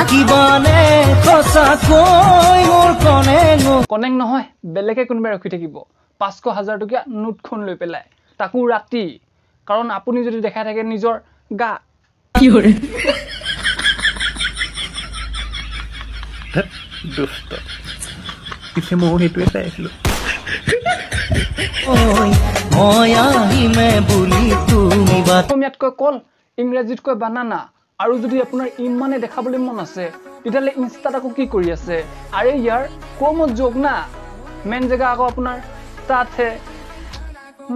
থাকিবানে খসাকৈ মোৰ কনেং নহয় বেলেগে কোনোবাই ৰখি থাকিব 500,000 টকীয়া নোটখন লৈ পেলাই তাকো ৰাতি কাৰণ আপুনি যদি দেখাই থাকে নিজৰ গা কি কৰে দুষ্ট পিছে মই হেতুৱে চাইছিলো ওই মই আহিমে বুলি তুমি অসমীয়াতকৈ কল ইংৰাজীতকৈ বানানা আৰু যদি আপোনাৰ ইমানে দেখাবলৈ মন আছে তেতিয়ালে ইনষ্টাত আকৌ কি কৰি আছে আৰে ইয়াৰ কোমত যোগ না মেন জেগা আকৌ আপোনাৰ তাত হে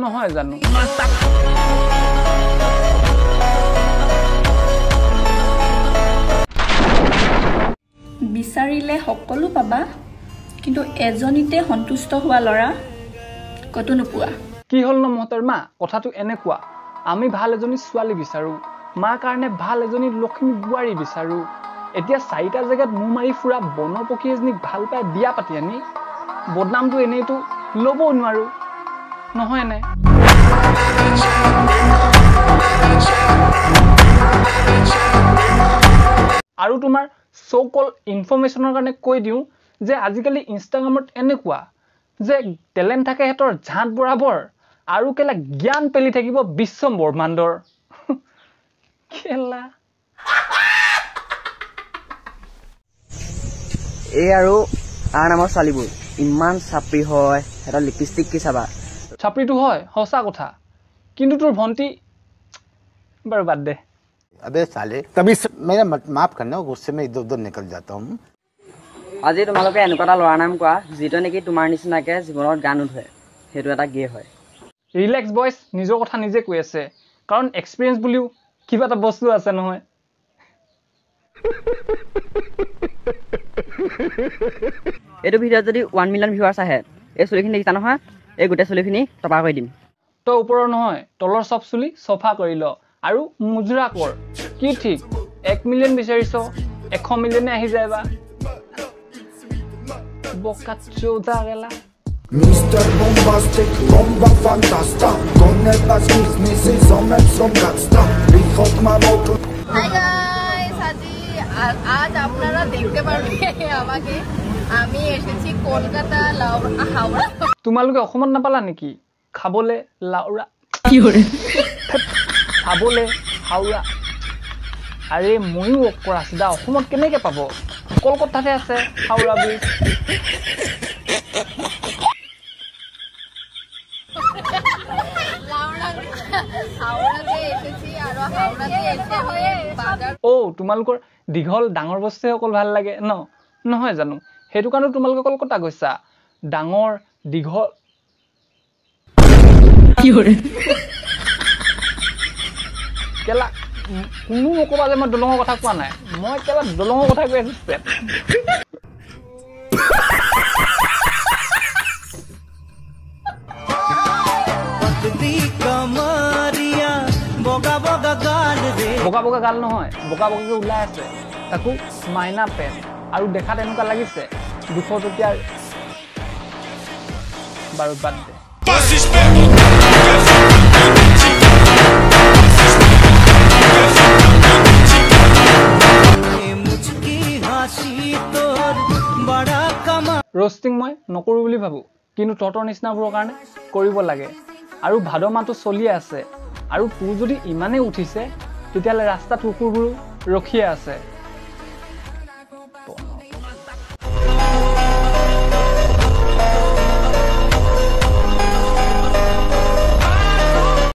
নহয় জানো বিচাৰিলে সকলো পাবা কিন্তু এজনীতে সন্তুষ্ট হোৱা লৰা কতো নোপোৱা কি হল ন মহতৰমা কথাটো এনেকুৱা আমি ভাল এজনী ছোৱালী বিচাৰো মা কাৰণে ভাল এজনী লক্ষ্মী বুৱাৰী বিচাৰো এতিয়া চাৰিটা জেগাত মু মাৰি ফুৰা বনপক্ষী এজনীক ভাল পাই বিয়া পাতি আনি বদনামটো এনেইতো ল'ব নোৱাৰো নহয় নে আৰু তোমাৰ সো কল ইনফৰমেশনৰ কাৰণে কৈ দিও যে আজিকালি ইনষ্টাগ্ৰামত এনেকুৱা যে টেলেন্ট থাকে হেতৰ ঝাঁট বৰাবৰ আৰু কেলা জ্ঞান পেলি থাকিব বিশ্ব ব্ৰহ্মাণ্ডৰ কেলা এই আৰু আৰ নামৰ ছোৱালীবোৰ ইমান চাপৰি হয় এটা লিপষ্টিক কি চাবা চাপৰিটো হয় হসা কথা কিন্তু তোৰ ভন্টি বাৰু বাদ দে अबे साले कभी मेरा माफ करना गुस्से में इधर उधर निकल जाता हूँ আজি তোমালোকে এনেকুৱা এটা ল'ৰাৰ নাম কোৱা যিটো নেকি তোমাৰ নিচিনাকে জীৱনত গান উঠে সেইটো এটা গে হয় ৰিলেক্স বয়স নিজৰ কথা নিজে কৈ আছে কাৰণ এক্সপেৰিয়েন্স বুলিও কিবা এটা বস্তু আছে নহয় এইটো ভিডিঅ'ত যদি 1 মিলিয়ন ভিউৱাৰ্ছ আহে এই চুলিখিনি দেখিছা নহয় এই গোটেই চুলিখিনি টপা কৰি দিম তো ওপৰৰ নহয় তলৰ সব চুলি সফা কৰি ল আৰু মুজৰা কৰ কি ঠিক 1 মিলিয়ন বিচাৰিছ 100 মিলিয়নে আহি যায়বা boca chuda gela Mr. Bombastic, bomba fantasta Con el baskis, missy som en som gasta Bichot maroto Hi guys, आज আপনারা দেখতে পারবেন আমাকে আমি এসেছি কলকাতা হাওড়া তোমালোকে অসমত নাপালা নেকি খাবলে লাউৰা কি হৰে খাবলে হাওড়া আৰে ময়ো অকৰা সিধা অসমত কেনেকে পাব কলকাতাতে আছে হাওড়া ব্ৰিজ ও তোমালোকৰ দীঘল ডাঙৰ বস্তুহে অকল ভাল লাগে ন নহয় জানো হেতু কাৰণে তোমালোকে কলকাতা গৈছা ডাঙৰ দীঘল কি হৰে কেলা কোনো নকবা যে মই দলঙৰ কথা কোৱা নাই মই কেলা দলঙৰ কথা কৈ আছো বগা বগা গাল নহয় বগা বগাকে ওলাই আছে তাকো মাইনা পেন আৰু দেখাত এনেকুৱা লাগিছে 200 টকীয়াৰ বাৰু বাদ দে रोस्टिंग मैं नकरो বুলি ভাবো কিন্তু টটৰ নিচিনাবোৰৰ কাৰণে কৰিব লাগে আৰু ভাদ মাহটো চলি আছে আৰু তু যদি ইমানে উঠিছে তেতিয়ালে ৰাস্তাত কুকুৰবোৰ ৰখিয়ে আছে